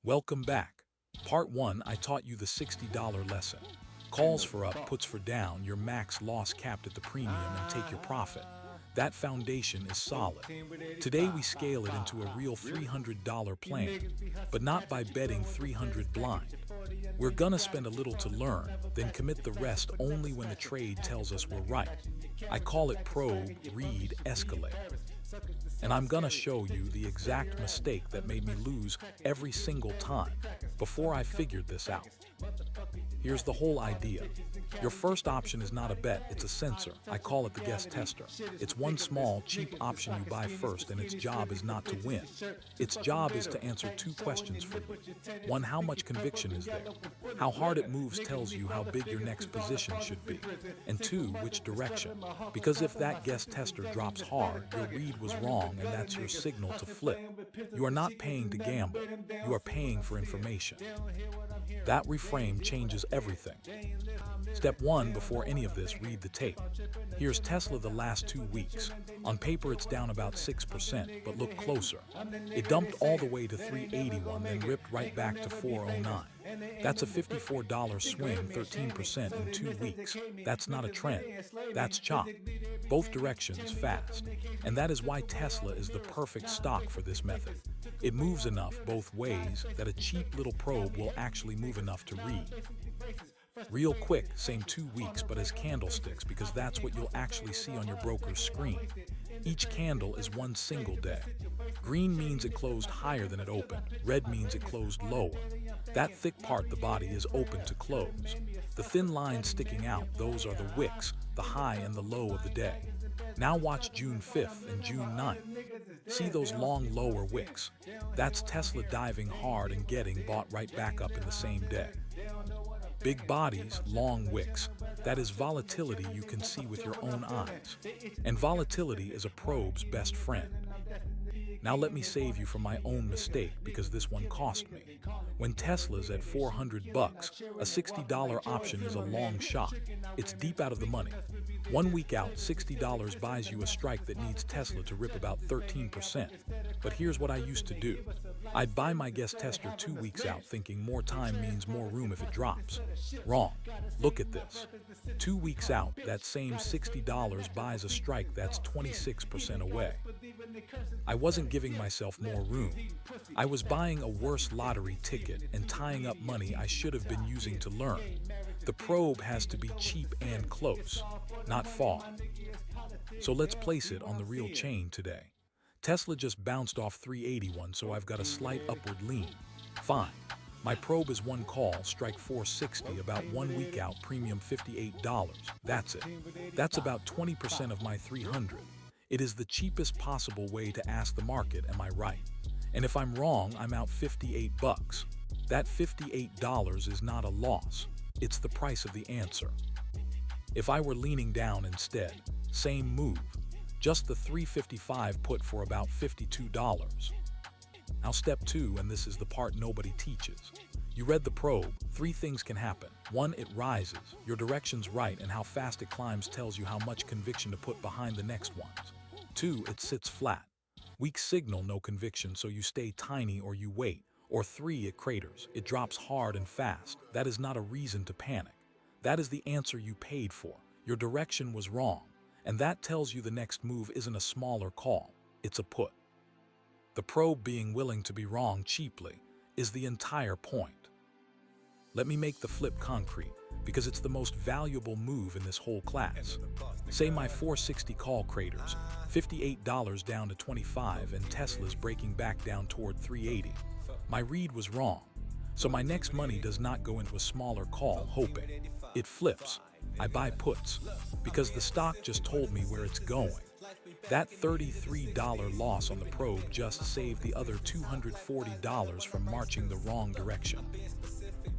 Welcome back. Part 1, I taught you the $60 lesson. Calls for up, puts for down, your max loss capped at the premium, and take your profit. That foundation is solid. Today we scale it into a real $300 plan, but not by betting 300 blind. We're gonna spend a little to learn, then commit the rest only when the trade tells us we're right. I call it Probe Read Escalate. And I'm gonna show you the exact mistake that made me lose every single time before I figured this out. Here's the whole idea. Your first option is not a bet, it's a sensor. I call it the guest tester. It's one small, cheap option you buy first, and its job is not to win. Its job is to answer two questions for you. One, how much conviction is there? How hard it moves tells you how big your next position should be. And two, which direction? Because if that guest tester drops hard, your read was wrong, and that's your signal to flip. You are not paying to gamble, you are paying for information. That reframe changes everything. Step 1, before any of this, read the tape. Here's Tesla the last 2 weeks. On paper it's down about 6%, but look closer. It dumped all the way to 381, then ripped right back to 409. That's a $54 swing, 13% in 2 weeks. That's not a trend, that's chop. Both directions fast. And that is why Tesla is the perfect stock for this method. It moves enough both ways that a cheap little probe will actually move enough to read. Real quick, same 2 weeks, but as candlesticks, because that's what you'll actually see on your broker's screen. Each candle is one single day. Green means it closed higher than it opened. Red means it closed lower. That thick part, the body, is open to close. The thin lines sticking out, those are the wicks, the high and the low of the day. Now watch June 5th and June 9th. See those long lower wicks? That's Tesla diving hard and getting bought right back up in the same day. Big bodies, long wicks. That is volatility you can see with your own eyes. And volatility is a probe's best friend. Now let me save you from my own mistake, because this one cost me. When Tesla's at $400, a $60 option is a long shot. It's deep out of the money. 1 week out, $60 buys you a strike that needs Tesla to rip about 13%. But here's what I used to do. I'd buy my guest tester 2 weeks out, thinking more time means more room if it drops. Wrong. Look at this. 2 weeks out, that same $60 buys a strike that's 26% away. I wasn't giving myself more room. I was buying a worse lottery ticket and tying up money I should have been using to learn. The probe has to be cheap and close, not far. So let's place it on the real chain today. Tesla just bounced off 381, so I've got a slight upward lean. Fine. My probe is one call, strike 460, about 1 week out, premium $58. That's it. That's about 20% of my 300. It is the cheapest possible way to ask the market, am I right? And if I'm wrong, I'm out $58. That $58 is not a loss. It's the price of the answer. If I were leaning down instead, same move. Just the 355 put for about $52. Now step 2, and this is the part nobody teaches. You read the probe. 3 things can happen. 1, it rises. Your direction's right, and how fast it climbs tells you how much conviction to put behind the next ones. 2, it sits flat. Weak signal, no conviction, so you stay tiny or you wait. Or 3, it craters. It drops hard and fast. That is not a reason to panic. That is the answer you paid for. Your direction was wrong. And that tells you the next move isn't a smaller call, it's a put. The probe being willing to be wrong cheaply is the entire point. Let me make the flip concrete, because it's the most valuable move in this whole class. Say my 460 call craters, $58 down to 25, and Tesla's breaking back down toward 380. My read was wrong, so my next money does not go into a smaller call, hoping. It flips. I buy puts, because the stock just told me where it's going. That $33 loss on the probe just saved the other $240 from marching the wrong direction.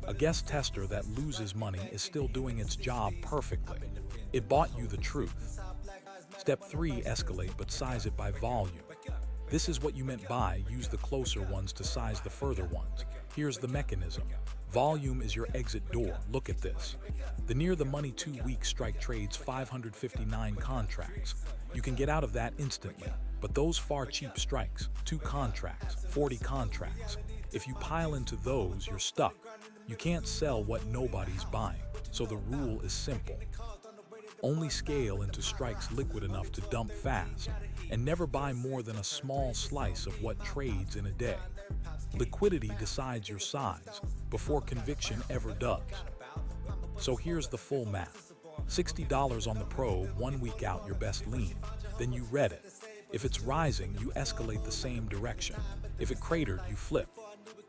A guest tester that loses money is still doing its job perfectly. It bought you the truth. Step 3, escalate, but size it by volume. This is what you meant by use the closer ones to size the further ones. Here's the mechanism. Volume is your exit door. Look at this. The near the money 2 week strike trades 559 contracts. You can get out of that instantly. But those far cheap strikes, 2 contracts, 40 contracts, if you pile into those, you're stuck. You can't sell what nobody's buying. So the rule is simple. Only scale into strikes liquid enough to dump fast, and never buy more than a small slice of what trades in a day. Liquidity decides your size before conviction ever does. So here's the full math. $60 on the probe, 1 week out your best lean. Then you read it. If it's rising, you escalate the same direction. If it cratered, you flip.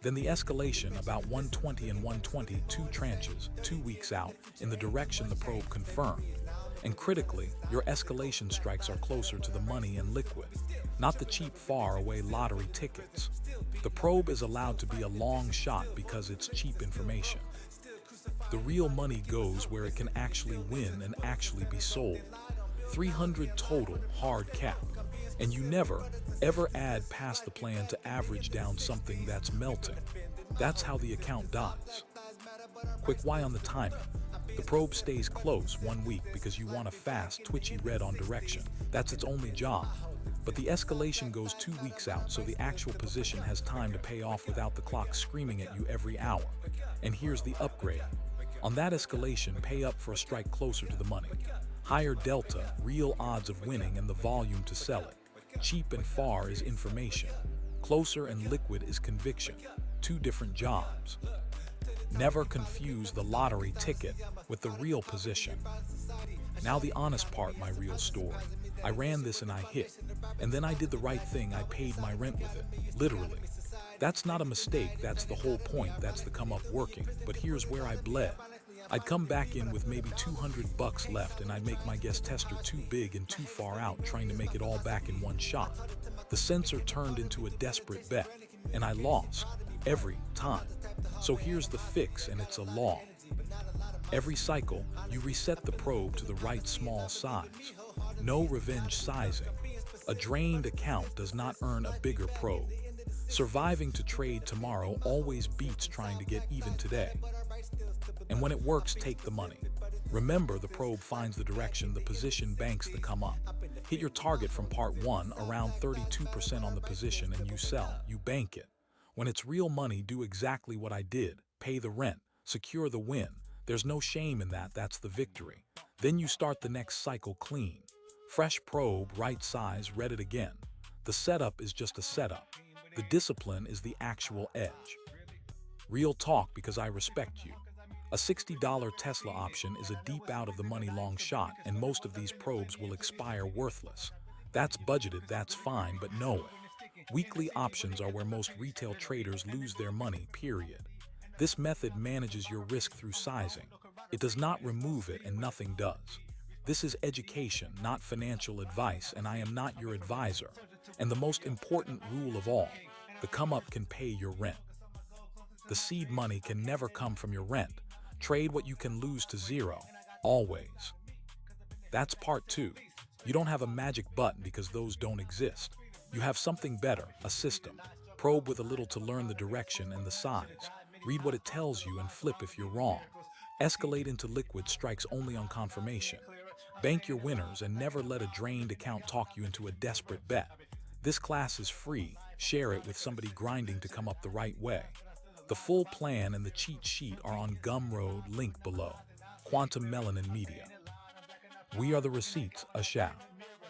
Then the escalation about 120 and 120, 2 tranches, 2 weeks out, in the direction the probe confirmed. And critically, your escalation strikes are closer to the money and liquid, not the cheap far-away lottery tickets. The probe is allowed to be a long shot because it's cheap information. The real money goes where it can actually win and actually be sold. 300 total, hard cap. And you never, ever add past the plan to average down something that's melting. That's how the account dies. Quick why on the timing. The probe stays close 1 week because you want a fast, twitchy red on direction. That's its only job. But the escalation goes 2 weeks out, so the actual position has time to pay off without the clock screaming at you every hour. And here's the upgrade. On that escalation, pay up for a strike closer to the money. Higher delta, real odds of winning, and the volume to sell it. Cheap and far is information. Closer and liquid is conviction. 2 different jobs. Never confuse the lottery ticket with the real position. Now the honest part, my real story. I ran this and I hit. And then I did the right thing, I paid my rent with it. Literally. That's not a mistake, that's the whole point, that's the come up working. But here's where I bled. I'd come back in with maybe $200 left and I'd make my guest tester too big and too far out, trying to make it all back in one shot. The sensor turned into a desperate bet, and I lost. Every time. So here's the fix, and it's a law. Every cycle, you reset the probe to the right small size. No revenge sizing. A drained account does not earn a bigger probe. Surviving to trade tomorrow always beats trying to get even today. And when it works, take the money. Remember, the probe finds the direction, the position banks the come up. Hit your target from part 1, around 32% on the position, and you sell, you bank it. When it's real money, do exactly what I did. Pay the rent, secure the win. There's no shame in that, that's the victory. Then you start the next cycle clean. Fresh probe, right size, read it again. The setup is just a setup. The discipline is the actual edge. Real talk, because I respect you. A $60 Tesla option is a deep out of the money long shot, and most of these probes will expire worthless. That's budgeted, that's fine, but know it. Weekly options are where most retail traders lose their money, period. This method manages your risk through sizing. It does not remove it, and nothing does. This is education, not financial advice, and I am not your advisor. And the most important rule of all, the come up can pay your rent. The seed money can never come from your rent. Trade what you can lose to zero, always. That's part 2. You don't have a magic button because those don't exist. You have something better, a system. Probe with a little to learn the direction and the size. Read what it tells you and flip if you're wrong. Escalate into liquid strikes only on confirmation. Bank your winners and never let a drained account talk you into a desperate bet. This class is free. Share it with somebody grinding to come up the right way. The full plan and the cheat sheet are on Gumroad, link below. Quantum Melanin Media. We are the receipts, a shout.